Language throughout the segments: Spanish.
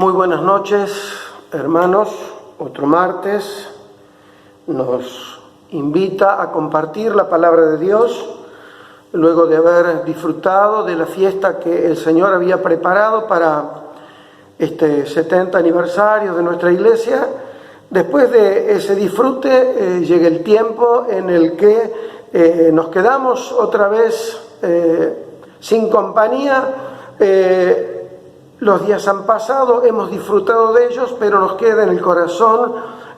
Muy buenas noches, hermanos. Otro martes nos invita a compartir la palabra de Dios, luego de haber disfrutado de la fiesta que el Señor había preparado para este 70 aniversario de nuestra iglesia. Después de ese disfrute llega el tiempo en el que nos quedamos otra vez sin compañía. Los días han pasado, hemos disfrutado de ellos, pero nos queda en el corazón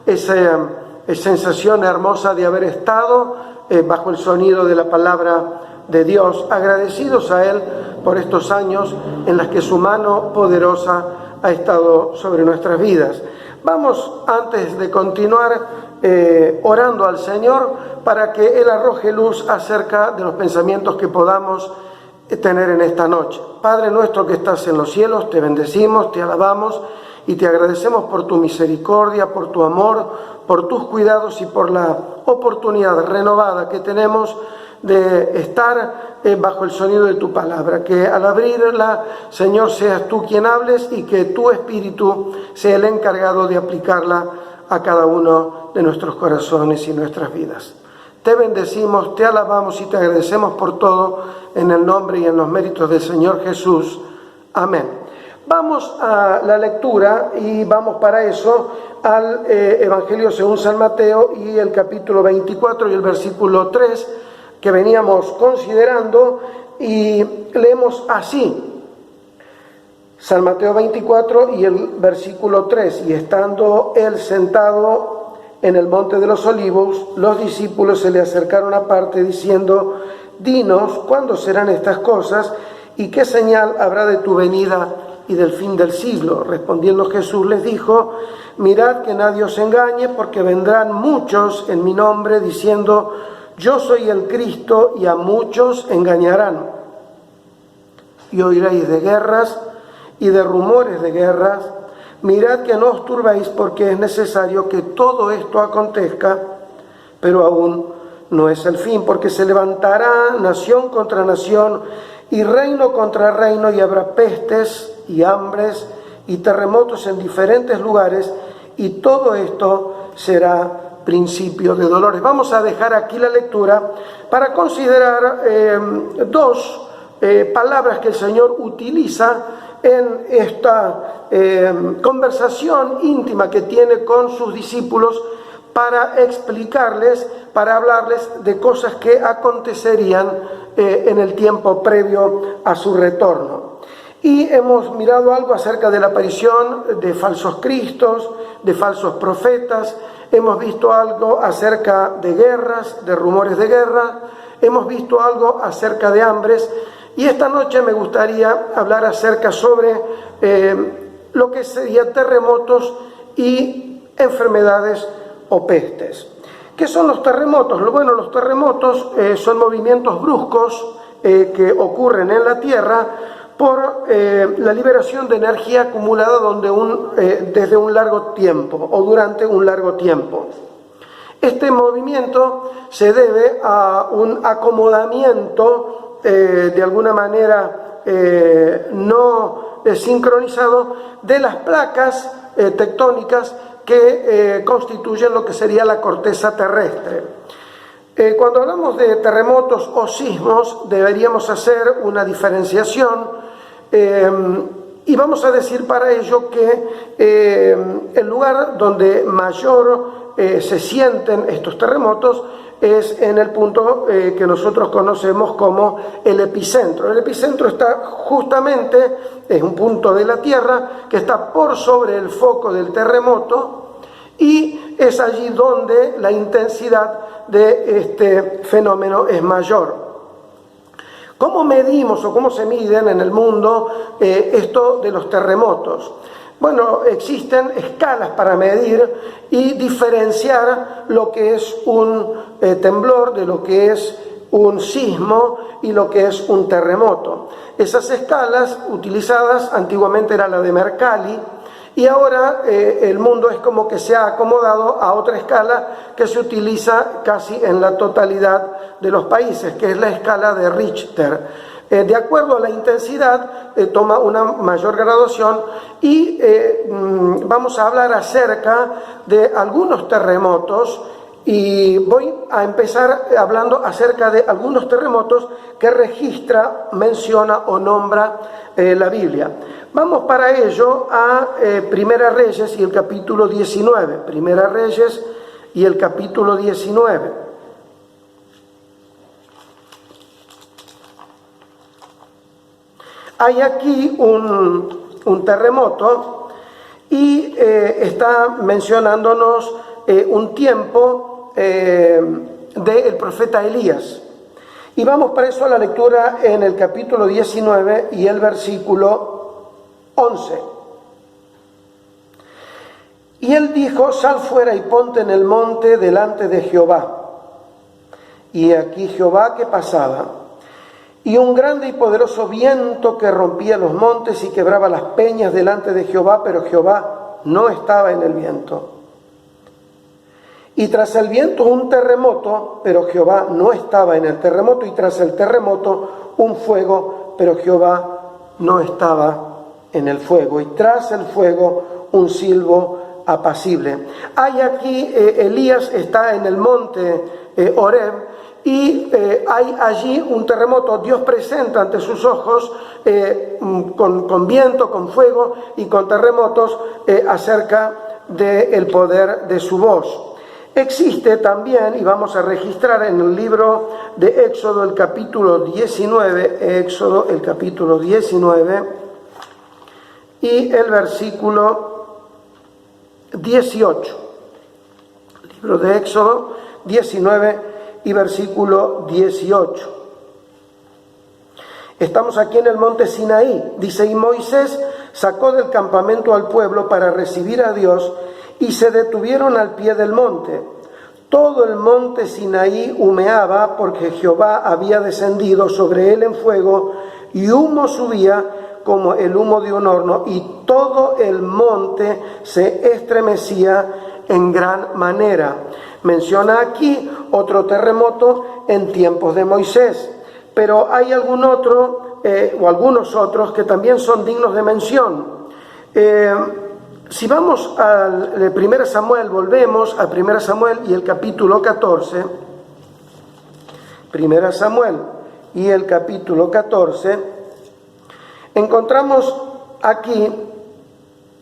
esa sensación hermosa de haber estado bajo el sonido de la palabra de Dios, agradecidos a Él por estos años en los que su mano poderosa ha estado sobre nuestras vidas. Vamos, antes de continuar, orando al Señor para que Él arroje luz acerca de los pensamientos que podamos tener en esta noche. Padre nuestro que estás en los cielos, te bendecimos, te alabamos y te agradecemos por tu misericordia, por tu amor, por tus cuidados y por la oportunidad renovada que tenemos de estar bajo el sonido de tu palabra. Que al abrirla, Señor, seas tú quien hables y que tu Espíritu sea el encargado de aplicarla a cada uno de nuestros corazones y nuestras vidas. Te bendecimos, te alabamos y te agradecemos por todo en el nombre y en los méritos del Señor Jesús. Amén. Vamos a la lectura y vamos para eso al Evangelio según San Mateo y el capítulo 24 y el versículo 3 que veníamos considerando, y leemos así. San Mateo 24 y el versículo 3. Y estando él sentado en el monte de los olivos, los discípulos se le acercaron aparte diciendo: dinos, ¿cuándo serán estas cosas? ¿Y qué señal habrá de tu venida y del fin del siglo? Respondiendo Jesús les dijo: mirad que nadie os engañe, porque vendrán muchos en mi nombre diciendo: yo soy el Cristo, y a muchos engañarán. Y oiréis de guerras y de rumores de guerras. Mirad que no os turbéis, porque es necesario que todo esto acontezca, pero aún no es el fin, porque se levantará nación contra nación y reino contra reino, y habrá pestes y hambres y terremotos en diferentes lugares, y todo esto será principio de dolores. Vamos a dejar aquí la lectura para considerar dos palabras que el Señor utiliza en esta conversación íntima que tiene con sus discípulos para explicarles, para hablarles de cosas que acontecerían en el tiempo previo a su retorno. Y hemos mirado algo acerca de la aparición de falsos cristos, de falsos profetas. Hemos visto algo acerca de guerras, de rumores de guerra. Hemos visto algo acerca de hambres. Y esta noche me gustaría hablar acerca sobre lo que serían terremotos y enfermedades o pestes. ¿Qué son los terremotos? Bueno, los terremotos son movimientos bruscos que ocurren en la Tierra por la liberación de energía acumulada desde un largo tiempo o durante un largo tiempo. Este movimiento se debe a un acomodamiento de alguna manera no sincronizado de las placas tectónicas que constituyen lo que sería la corteza terrestre. Cuando hablamos de terremotos o sismos, deberíamos hacer una diferenciación y vamos a decir para ello que el lugar donde mayor se sienten estos terremotos es en el punto que nosotros conocemos como el epicentro. El epicentro está justamente, es un punto de la Tierra que está por sobre el foco del terremoto, y es allí donde la intensidad de este fenómeno es mayor. ¿Cómo medimos o cómo se miden en el mundo esto de los terremotos? Bueno, existen escalas para medir y diferenciar lo que es un temblor de lo que es un sismo y lo que es un terremoto. Esas escalas utilizadas antiguamente era la de Mercalli, Y ahora el mundo es como que se ha acomodado a otra escala que se utiliza casi en la totalidad de los países, que es la escala de Richter. De acuerdo a la intensidad, toma una mayor graduación y vamos a hablar acerca de algunos terremotos. Y voy a empezar hablando acerca de algunos terremotos que registra, menciona o nombra la Biblia. Vamos para ello a Primera Reyes y el capítulo 19. Primera Reyes y el capítulo 19. Hay aquí un terremoto y está mencionándonos un tiempo del profeta Elías. Y vamos para eso a la lectura en el capítulo 19 y el versículo 11. Y él dijo: sal fuera y ponte en el monte delante de Jehová. Y aquí Jehová que pasaba, y un grande y poderoso viento que rompía los montes y quebraba las peñas delante de Jehová, pero Jehová no estaba en el viento. Y tras el viento un terremoto, pero Jehová no estaba en el terremoto. Y tras el terremoto un fuego, pero Jehová no estaba en el fuego. Y tras el fuego un silbo apacible. Hay aquí, Elías está en el monte Horeb y hay allí un terremoto. Dios presenta ante sus ojos con viento, con fuego y con terremotos acerca del poder de su voz. Existe también, y vamos a registrar en el libro de Éxodo el capítulo 19, Éxodo el capítulo 19 y el versículo 18. Libro de Éxodo 19 y versículo 18. Estamos aquí en el monte Sinaí. Dice: y Moisés sacó del campamento al pueblo para recibir a Dios, y se detuvieron al pie del monte. Todo el monte Sinaí humeaba, porque Jehová había descendido sobre él en fuego, y humo subía como el humo de un horno, y todo el monte se estremecía en gran manera. Menciona aquí otro terremoto en tiempos de Moisés, pero hay algún otro o algunos otros que también son dignos de mención. Si vamos al 1 Samuel, volvemos a 1 Samuel y el capítulo 14. 1 Samuel y el capítulo 14. Encontramos aquí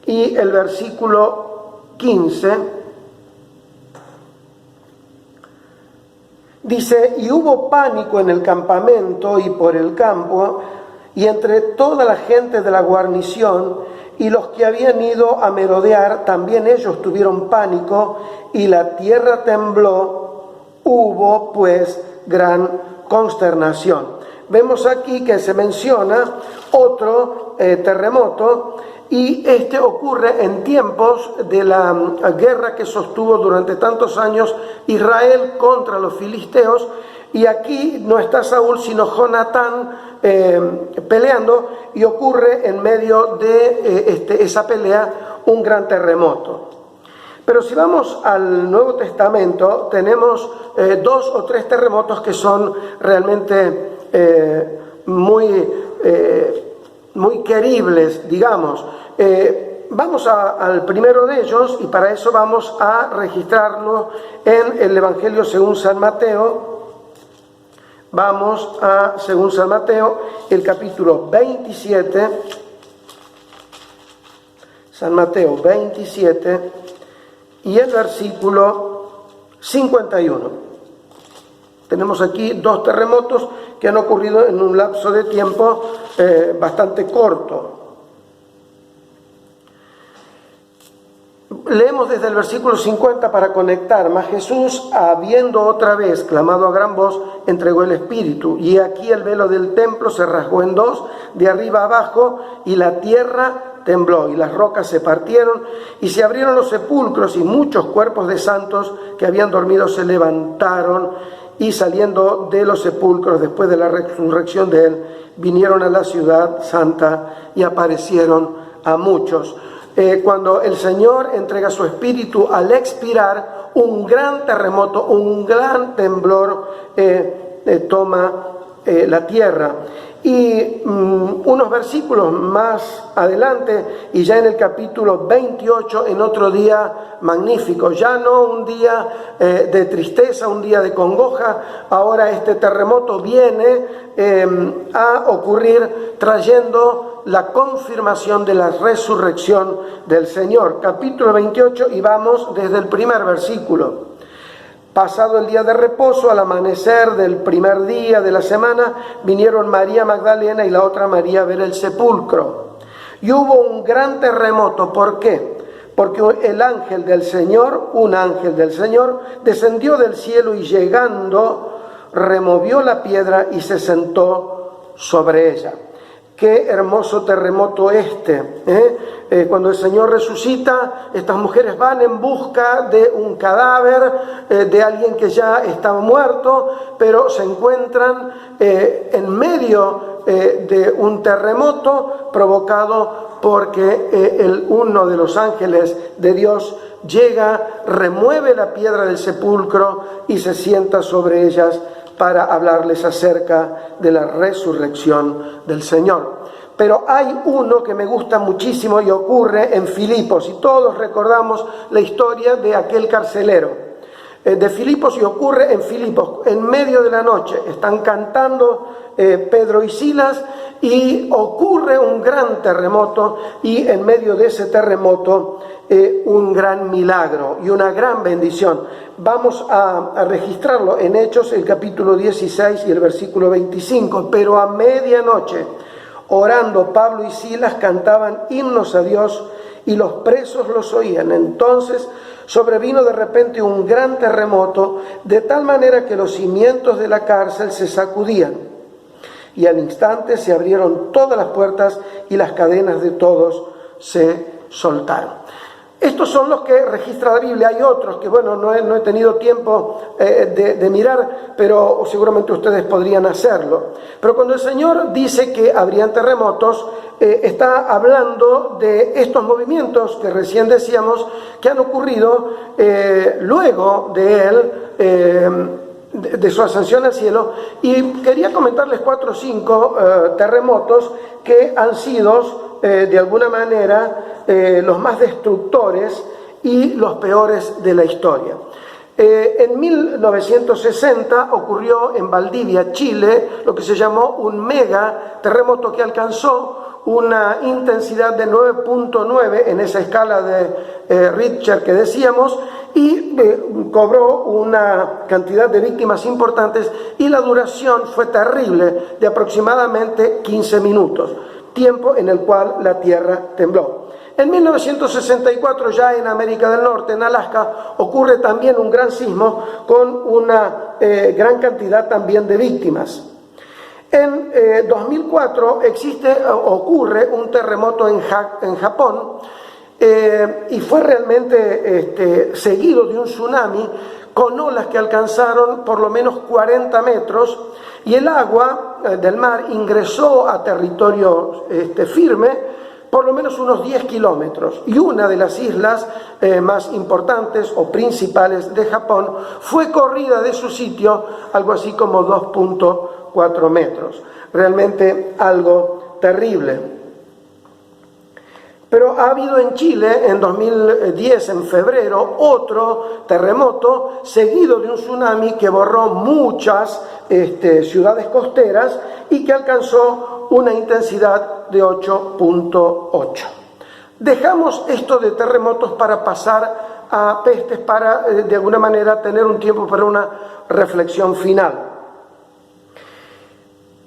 y el versículo 15. Dice: y hubo pánico en el campamento y por el campo, y entre toda la gente de la guarnición, y los que habían ido a merodear, también ellos tuvieron pánico, y la tierra tembló, hubo pues gran consternación. Vemos aquí que se menciona otro terremoto, y este ocurre en tiempos de la guerra que sostuvo durante tantos años Israel contra los filisteos. Y aquí no está Saúl, sino Jonatán peleando, y ocurre en medio de esa pelea un gran terremoto. Pero si vamos al Nuevo Testamento, tenemos 2 o 3 terremotos que son realmente muy queribles, digamos. Vamos al primero de ellos, y para eso vamos a registrarlo en el Evangelio según San Mateo. Vamos a, según San Mateo, el capítulo 27, San Mateo 27, y el versículo 51. Tenemos aquí 2 terremotos que han ocurrido en un lapso de tiempo bastante corto. Leemos desde el versículo 50 para conectar. Mas Jesús, habiendo otra vez clamado a gran voz, entregó el Espíritu. Y aquí el velo del templo se rasgó en 2, de arriba abajo, y la tierra tembló, y las rocas se partieron, y se abrieron los sepulcros, y muchos cuerpos de santos que habían dormido se levantaron, y saliendo de los sepulcros después de la resurrección de él, vinieron a la ciudad santa y aparecieron a muchos. cuando el Señor entrega su espíritu al expirar, un gran terremoto, un gran temblor toma la tierra. Y unos versículos más adelante, y ya en el capítulo 28, en otro día magnífico, ya no un día de tristeza, un día de congoja, ahora este terremoto viene a ocurrir trayendo la confirmación de la resurrección del Señor. Capítulo 28, y vamos desde el primer versículo. Pasado el día de reposo, al amanecer del primer día de la semana, vinieron María Magdalena y la otra María a ver el sepulcro. Y hubo un gran terremoto. ¿Por qué? Porque el ángel del Señor, un ángel del Señor, descendió del cielo y llegando, removió la piedra y se sentó sobre ella. Qué hermoso terremoto cuando el Señor resucita, estas mujeres van en busca de un cadáver, de alguien que ya estaba muerto, pero se encuentran en medio de un terremoto provocado porque uno de los ángeles de Dios llega, remueve la piedra del sepulcro y se sienta sobre ellas para hablarles acerca de la resurrección del Señor. Pero hay uno que me gusta muchísimo y ocurre en Filipos, y todos recordamos la historia de aquel carcelero de Filipos, y ocurre en Filipos, en medio de la noche, están cantando Pedro y Silas, y ocurre un gran terremoto, y en medio de ese terremoto un gran milagro y una gran bendición. Vamos a registrarlo en Hechos, el capítulo 16 y el versículo 25. Pero a medianoche, orando, Pablo y Silas cantaban himnos a Dios y los presos los oían. Entonces sobrevino de repente un gran terremoto, de tal manera que los cimientos de la cárcel se sacudían. Y al instante se abrieron todas las puertas y las cadenas de todos se soltaron. Estos son los que registra la Biblia. Hay otros que, no he tenido tiempo de mirar, pero seguramente ustedes podrían hacerlo. Pero cuando el Señor dice que habrían terremotos, está hablando de estos movimientos que recién decíamos que han ocurrido luego de Él, de su ascensión al cielo. Y quería comentarles 4 o 5 terremotos que han sido de alguna manera los más destructores y los peores de la historia. En 1960 ocurrió en Valdivia, Chile, lo que se llamó un mega terremoto que alcanzó una intensidad de 9.9 en esa escala de Richter que decíamos, y cobró una cantidad de víctimas importantes, y la duración fue terrible, de aproximadamente 15 minutos, tiempo en el cual la tierra tembló. En 1964, ya en América del Norte, en Alaska, ocurre también un gran sismo con una gran cantidad también de víctimas. En 2004 ocurre un terremoto en Japón, y fue realmente seguido de un tsunami con olas que alcanzaron por lo menos 40 metros, y el agua del mar ingresó a territorio firme por lo menos unos 10 kilómetros, y una de las islas más importantes o principales de Japón fue corrida de su sitio algo así como 2.4 metros. Realmente algo terrible. Pero ha habido en Chile, en 2010, en febrero, otro terremoto seguido de un tsunami que borró muchas ciudades costeras y que alcanzó una intensidad de 8.8. Dejamos esto de terremotos para pasar a pestes, para de alguna manera tener un tiempo para una reflexión final.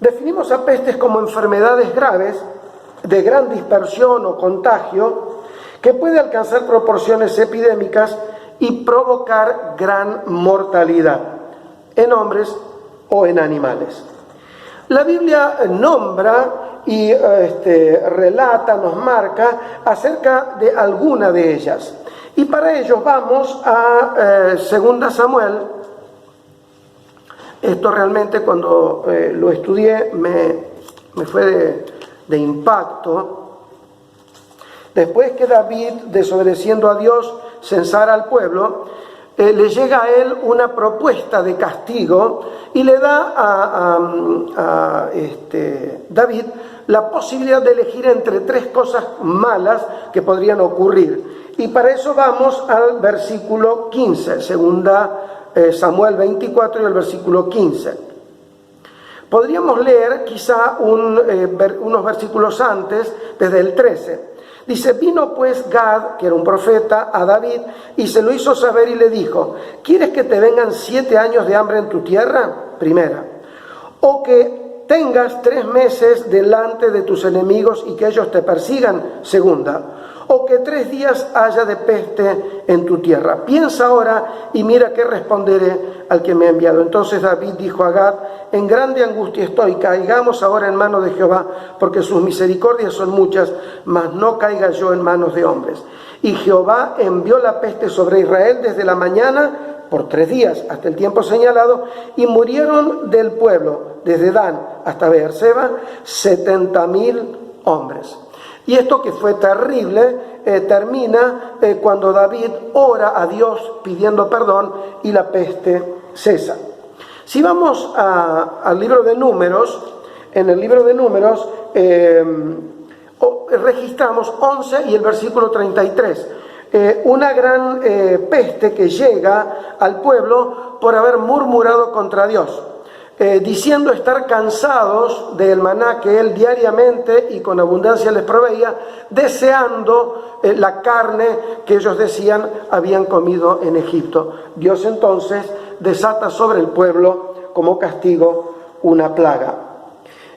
Definimos a pestes como enfermedades graves de gran dispersión o contagio que puede alcanzar proporciones epidémicas y provocar gran mortalidad en hombres o en animales. La Biblia nombra y relata, nos marca acerca de alguna de ellas. Y para ello vamos a 2 Samuel. Esto realmente cuando lo estudié me fue de impacto. Después que David, desobedeciendo a Dios, censara al pueblo, le llega a él una propuesta de castigo y le da a David la posibilidad de elegir entre tres cosas malas que podrían ocurrir. Y para eso vamos al versículo 15, segunda Samuel 24 y el versículo 15. Podríamos leer quizá unos versículos antes, desde el 13. Dice, vino pues Gad, que era un profeta, a David, y se lo hizo saber y le dijo, ¿quieres que te vengan 7 años de hambre en tu tierra? Primera. O que tengas 3 meses delante de tus enemigos y que ellos te persigan. Segunda. O que 3 días haya de peste en tu tierra. Piensa ahora y mira qué responderé al que me ha enviado. Entonces David dijo a Gad, en grande angustia estoy, caigamos ahora en manos de Jehová, porque sus misericordias son muchas, mas no caiga yo en manos de hombres. Y Jehová envió la peste sobre Israel desde la mañana por 3 días hasta el tiempo señalado, y murieron del pueblo, desde Dan hasta Beerseba, 70,000 hombres. Y esto, que fue terrible, termina cuando David ora a Dios pidiendo perdón y la peste cesa. Si vamos al libro de Números, en el libro de Números registramos 11 y el versículo 33. Una gran peste que llega al pueblo por haber murmurado contra Dios. Diciendo estar cansados del maná que él diariamente y con abundancia les proveía, deseando la carne que ellos decían habían comido en Egipto. Dios entonces desata sobre el pueblo como castigo una plaga.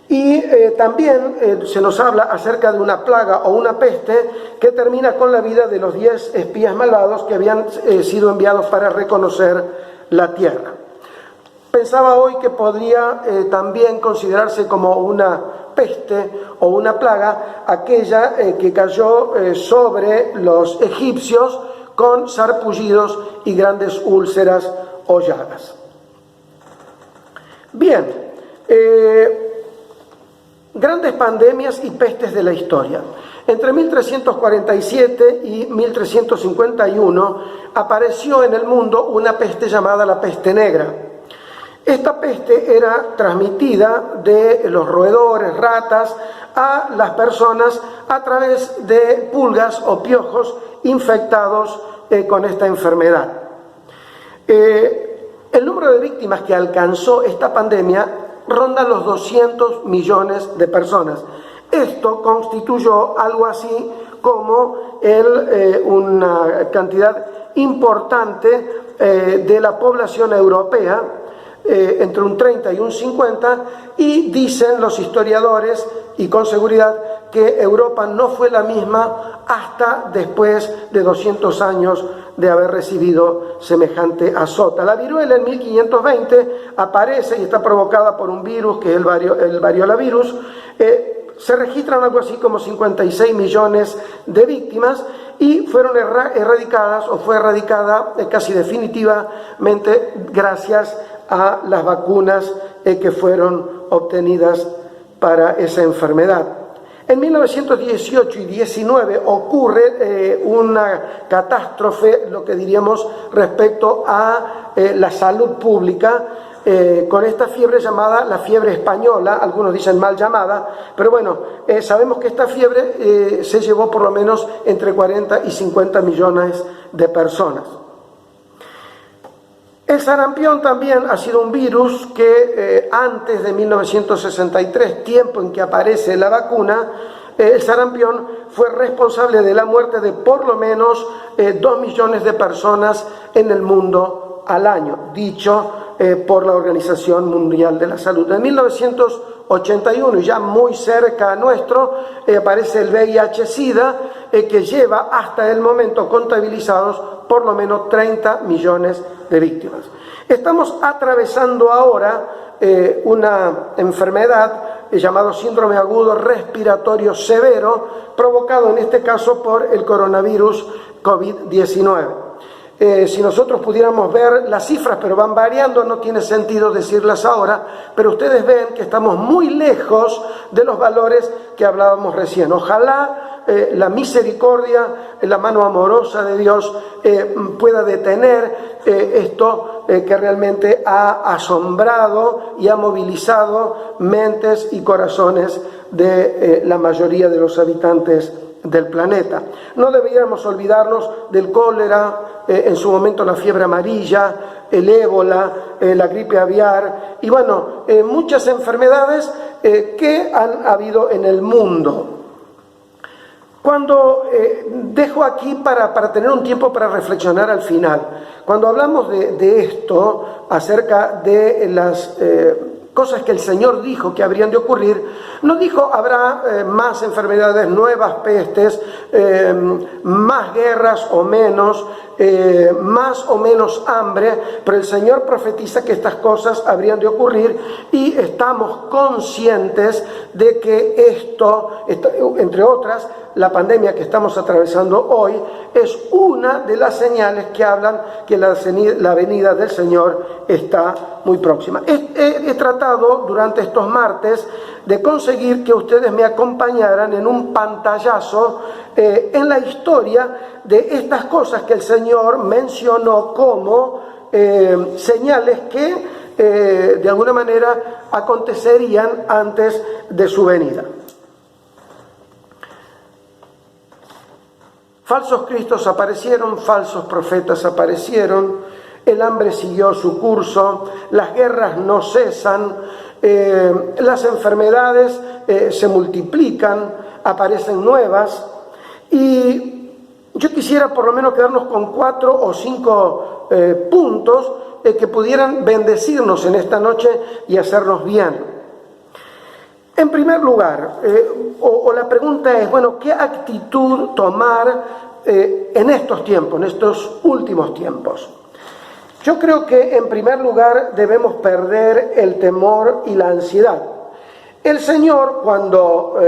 Y también se nos habla acerca de una plaga o una peste que termina con la vida de los 10 espías malvados que habían sido enviados para reconocer la tierra. Pensaba hoy que podría también considerarse como una peste o una plaga aquella que cayó sobre los egipcios con sarpullidos y grandes úlceras o llagas. Bien, grandes pandemias y pestes de la historia. Entre 1347 y 1351 apareció en el mundo una peste llamada la peste negra. Esta peste era transmitida de los roedores, ratas, a las personas a través de pulgas o piojos infectados con esta enfermedad. El número de víctimas que alcanzó esta pandemia ronda los 200 millones de personas. Esto constituyó algo así como una cantidad importante de la población europea, entre un 30 y un 50, y dicen los historiadores, y con seguridad, que Europa no fue la misma hasta después de 200 años de haber recibido semejante azota. La viruela en 1520 aparece y está provocada por un virus que es el variolavirus. Se registran algo así como 56 millones de víctimas y fueron erradicadas, o fue erradicada casi definitivamente gracias a las vacunas que fueron obtenidas para esa enfermedad. En 1918 y 19 ocurre una catástrofe, lo que diríamos respecto a la salud pública, con esta fiebre llamada la fiebre española, algunos dicen mal llamada, pero bueno, sabemos que esta fiebre se llevó por lo menos entre 40 y 50 millones de personas. El sarampión también ha sido un virus que antes de 1963, tiempo en que aparece la vacuna, el sarampión fue responsable de la muerte de por lo menos 2 millones de personas en el mundo al año, dicho por la Organización Mundial de la Salud. En 1981, ya muy cerca a nuestro, aparece el VIH-Sida, que lleva hasta el momento contabilizados por lo menos 30 millones de víctimas. Estamos atravesando ahora una enfermedad llamado síndrome agudo respiratorio severo, provocado en este caso por el coronavirus COVID-19. Si nosotros pudiéramos ver las cifras, pero van variando, no tiene sentido decirlas ahora, pero ustedes ven que estamos muy lejos de los valores que hablábamos recién. Ojalá la misericordia, la mano amorosa de Dios pueda detener esto que realmente ha asombrado y ha movilizado mentes y corazones de la mayoría de los habitantes del planeta. No deberíamos olvidarnos del cólera, en su momento la fiebre amarilla, el ébola, la gripe aviar y bueno, muchas enfermedades que han habido en el mundo. Cuando dejo aquí para tener un tiempo para reflexionar al final, cuando hablamos de esto, acerca de las cosas que el Señor dijo que habrían de ocurrir, no dijo habrá más enfermedades, nuevas pestes, más guerras o menos, más o menos hambre, pero el Señor profetiza que estas cosas habrían de ocurrir y estamos conscientes de que esto, entre otras, la pandemia que estamos atravesando hoy, es una de las señales que hablan que la venida del Señor está muy próxima. He tratado durante estos martes de conseguir que ustedes me acompañaran en un pantallazo en la historia de estas cosas que el Señor mencionó como señales que de alguna manera acontecerían antes de su venida. Falsos cristos aparecieron, falsos profetas aparecieron, el hambre siguió su curso, las guerras no cesan, las enfermedades se multiplican, aparecen nuevas, y yo quisiera por lo menos quedarnos con 4 o 5 puntos que pudieran bendecirnos en esta noche y hacernos bien. En primer lugar, la pregunta es, bueno, ¿qué actitud tomar en estos tiempos, en estos últimos tiempos? Yo creo que en primer lugar debemos perder el temor y la ansiedad. El Señor, cuando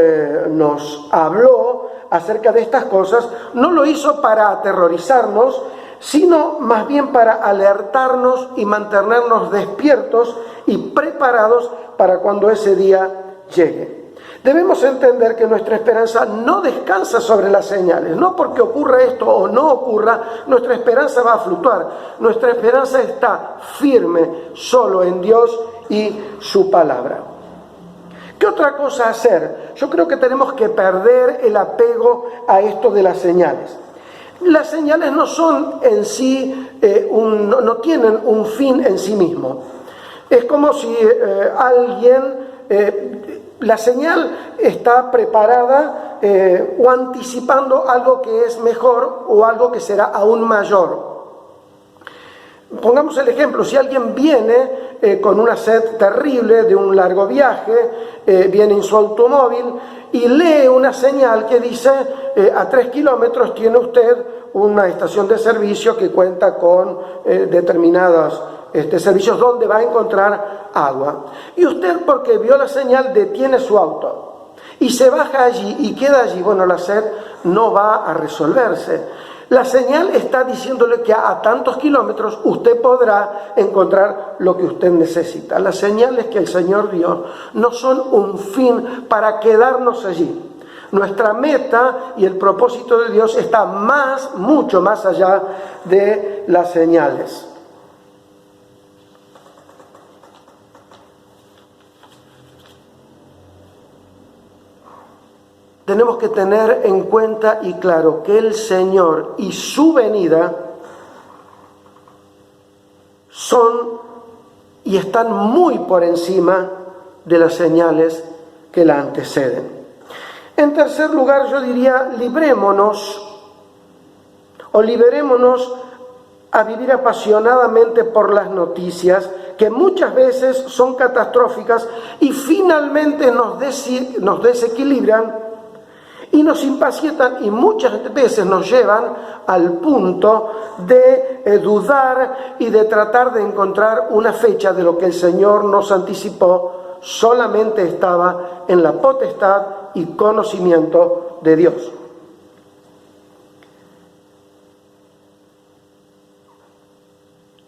nos habló acerca de estas cosas, no lo hizo para aterrorizarnos, sino más bien para alertarnos y mantenernos despiertos y preparados para cuando ese día llegue. Debemos entender que nuestra esperanza no descansa sobre las señales, no porque ocurra esto o no ocurra, nuestra esperanza va a fluctuar, nuestra esperanza está firme solo en Dios y su palabra. ¿Qué otra cosa hacer? Yo creo que tenemos que perder el apego a esto de las señales. Las señales no son en sí, no tienen un fin en sí mismo. Es como si la señal está preparada o anticipando algo que es mejor o algo que será aún mayor. Pongamos el ejemplo, si alguien viene con una sed terrible de un largo viaje, viene en su automóvil y lee una señal que dice a 3 kilómetros tiene usted una estación de servicio que cuenta con determinados servicios donde va a encontrar agua. Y usted, porque vio la señal, detiene su auto y se baja allí y queda allí. Bueno, la sed no va a resolverse. La señal está diciéndole que a tantos kilómetros usted podrá encontrar lo que usted necesita. Las señales que el Señor dio no son un fin para quedarnos allí. Nuestra meta y el propósito de Dios está mucho más allá de las señales. Tenemos que tener en cuenta y claro que el Señor y su venida son y están muy por encima de las señales que la anteceden. En tercer lugar, yo diría, liberémonos a vivir apasionadamente por las noticias que muchas veces son catastróficas y finalmente nos desequilibran y nos impacientan y muchas veces nos llevan al punto de dudar y de tratar de encontrar una fecha de lo que el Señor nos anticipó solamente estaba en la potestad y conocimiento de Dios.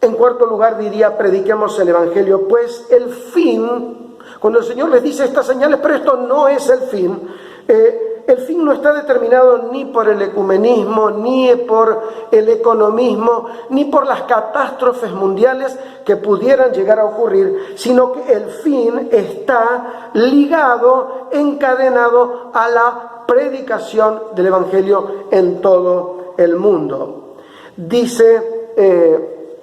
En cuarto lugar diría, prediquemos el Evangelio, pues el fin, cuando el Señor les dice estas señales, pero esto no es el fin, El fin no está determinado ni por el ecumenismo, ni por el economismo, ni por las catástrofes mundiales que pudieran llegar a ocurrir, sino que el fin está ligado, encadenado a la predicación del Evangelio en todo el mundo. Dice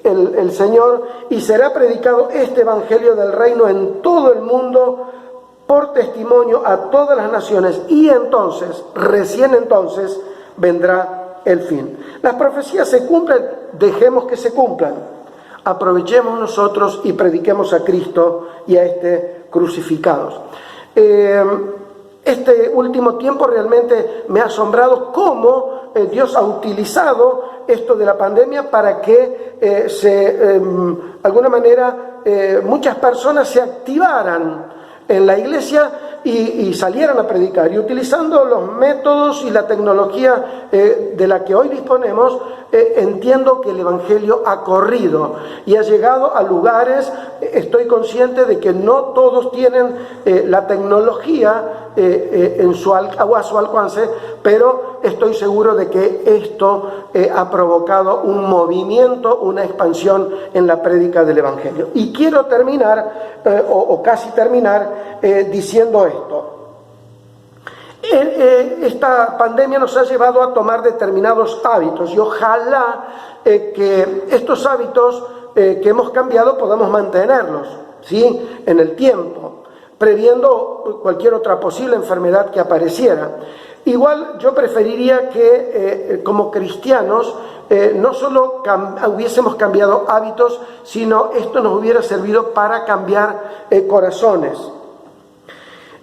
el Señor: y será predicado este Evangelio del reino en todo el mundo por testimonio a todas las naciones, y entonces, recién entonces, vendrá el fin. Las profecías se cumplen, dejemos que se cumplan. Aprovechemos nosotros y prediquemos a Cristo y a este crucificados. Este último tiempo realmente me ha asombrado cómo Dios ha utilizado esto de la pandemia para que de alguna manera muchas personas se activaran en la iglesia y salieran a predicar, y utilizando los métodos y la tecnología de la que hoy disponemos, entiendo que el Evangelio ha corrido y ha llegado a lugares. Estoy consciente de que no todos tienen la tecnología a su alcance, pero estoy seguro de que esto ha provocado un movimiento, una expansión en la prédica del Evangelio. Y quiero terminar, o casi terminar, diciendo esto. Esta pandemia nos ha llevado a tomar determinados hábitos, y ojalá que estos hábitos que hemos cambiado podamos mantenerlos, ¿sí?, en el tiempo, previendo cualquier otra posible enfermedad que apareciera. Igual yo preferiría que como cristianos no solo hubiésemos cambiado hábitos, sino esto nos hubiera servido para cambiar corazones.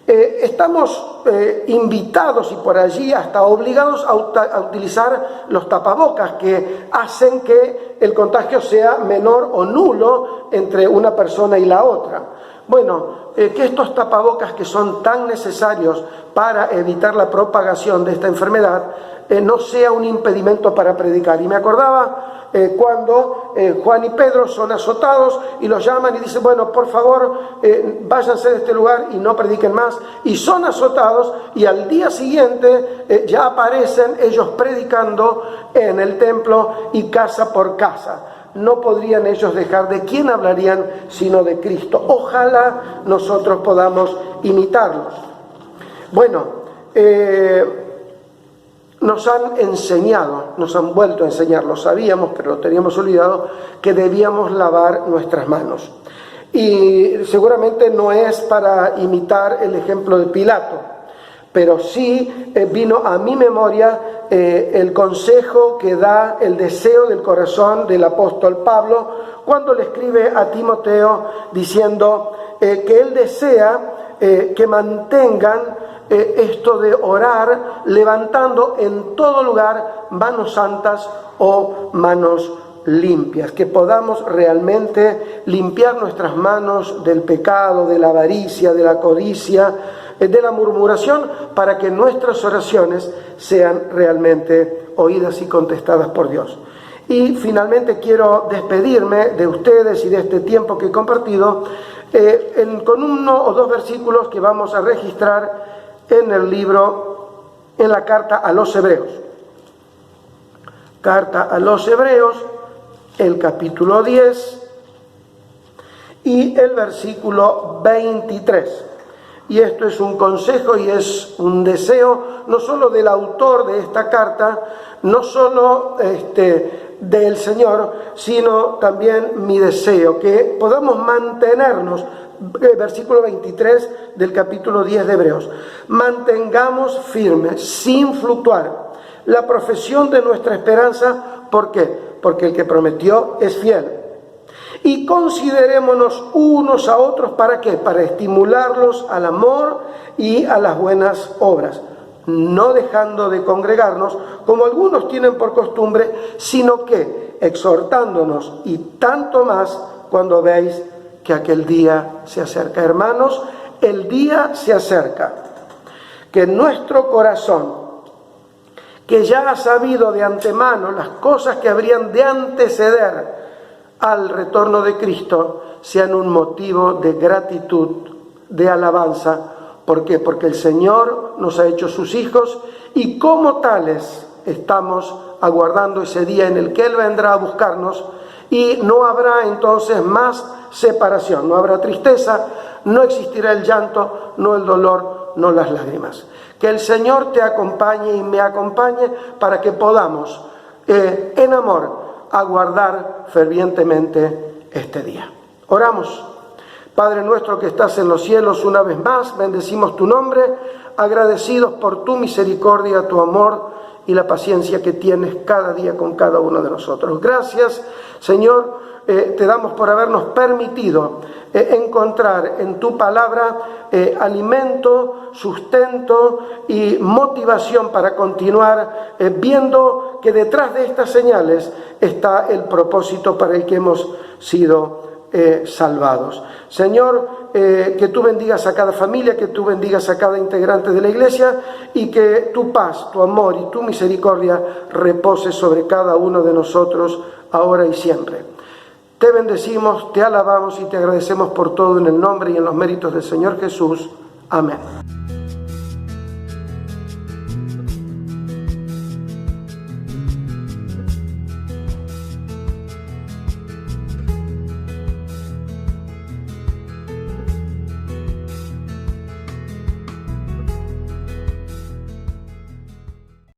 Estamos invitados y por allí hasta obligados a utilizar los tapabocas, que hacen que el contagio sea menor o nulo entre una persona y la otra. Bueno, que estos tapabocas, que son tan necesarios para evitar la propagación de esta enfermedad, no sea un impedimento para predicar. Y me acordaba cuando Juan y Pedro son azotados y los llaman y dicen: bueno, por favor, váyanse de este lugar y no prediquen más. Y son azotados, y al día siguiente ya aparecen ellos predicando en el templo y casa por casa. No podrían ellos dejar. ¿De quién hablarían sino de Cristo? Ojalá nosotros podamos imitarlos. Bueno, nos han enseñado, nos han vuelto a enseñar, lo sabíamos pero lo teníamos olvidado, que debíamos lavar nuestras manos. Y seguramente no es para imitar el ejemplo de Pilato, pero sí vino a mi memoria el consejo que da, el deseo del corazón del apóstol Pablo cuando le escribe a Timoteo diciendo que él desea que mantengan esto de orar levantando en todo lugar manos santas o manos limpias, que podamos realmente limpiar nuestras manos del pecado, de la avaricia, de la codicia, de la murmuración, para que nuestras oraciones sean realmente oídas y contestadas por Dios. Y finalmente quiero despedirme de ustedes y de este tiempo que he compartido con uno o dos versículos que vamos a registrar en el libro, en la carta a los Hebreos. Carta a los Hebreos, el capítulo 10 y el versículo 23. Y esto es un consejo y es un deseo no solo del autor de esta carta, no solo del Señor, sino también mi deseo, que podamos mantenernos. Versículo 23 del capítulo 10 de Hebreos: mantengamos firmes, sin fluctuar, la profesión de nuestra esperanza. ¿Por qué? Porque el que prometió es fiel. Y considerémonos unos a otros, ¿para qué? Para estimularlos al amor y a las buenas obras, no dejando de congregarnos, como algunos tienen por costumbre, sino que exhortándonos, y tanto más cuando veis que aquel día se acerca. Hermanos, el día se acerca. Que nuestro corazón, que ya ha sabido de antemano las cosas que habrían de anteceder al retorno de Cristo, sean un motivo de gratitud, de alabanza ¿Por qué? Porque el Señor nos ha hecho sus hijos y como tales estamos aguardando ese día en el que Él vendrá a buscarnos y no habrá entonces más separación, no habrá tristeza, no existirá el llanto, no el dolor, no las lágrimas. Que el Señor te acompañe y me acompañe para que podamos, en amor, aguardar fervientemente este día. Oramos. Padre nuestro que estás en los cielos, una vez más, bendecimos tu nombre, agradecidos por tu misericordia, tu amor y la paciencia que tienes cada día con cada uno de nosotros. Gracias, Señor, te damos por habernos permitido encontrar en tu palabra alimento, sustento y motivación para continuar viendo que detrás de estas señales está el propósito para el que hemos sido salvados. Señor, que tú bendigas a cada familia, que tú bendigas a cada integrante de la iglesia y que tu paz, tu amor y tu misericordia repose sobre cada uno de nosotros ahora y siempre. Te bendecimos, te alabamos y te agradecemos por todo en el nombre y en los méritos del Señor Jesús. Amén.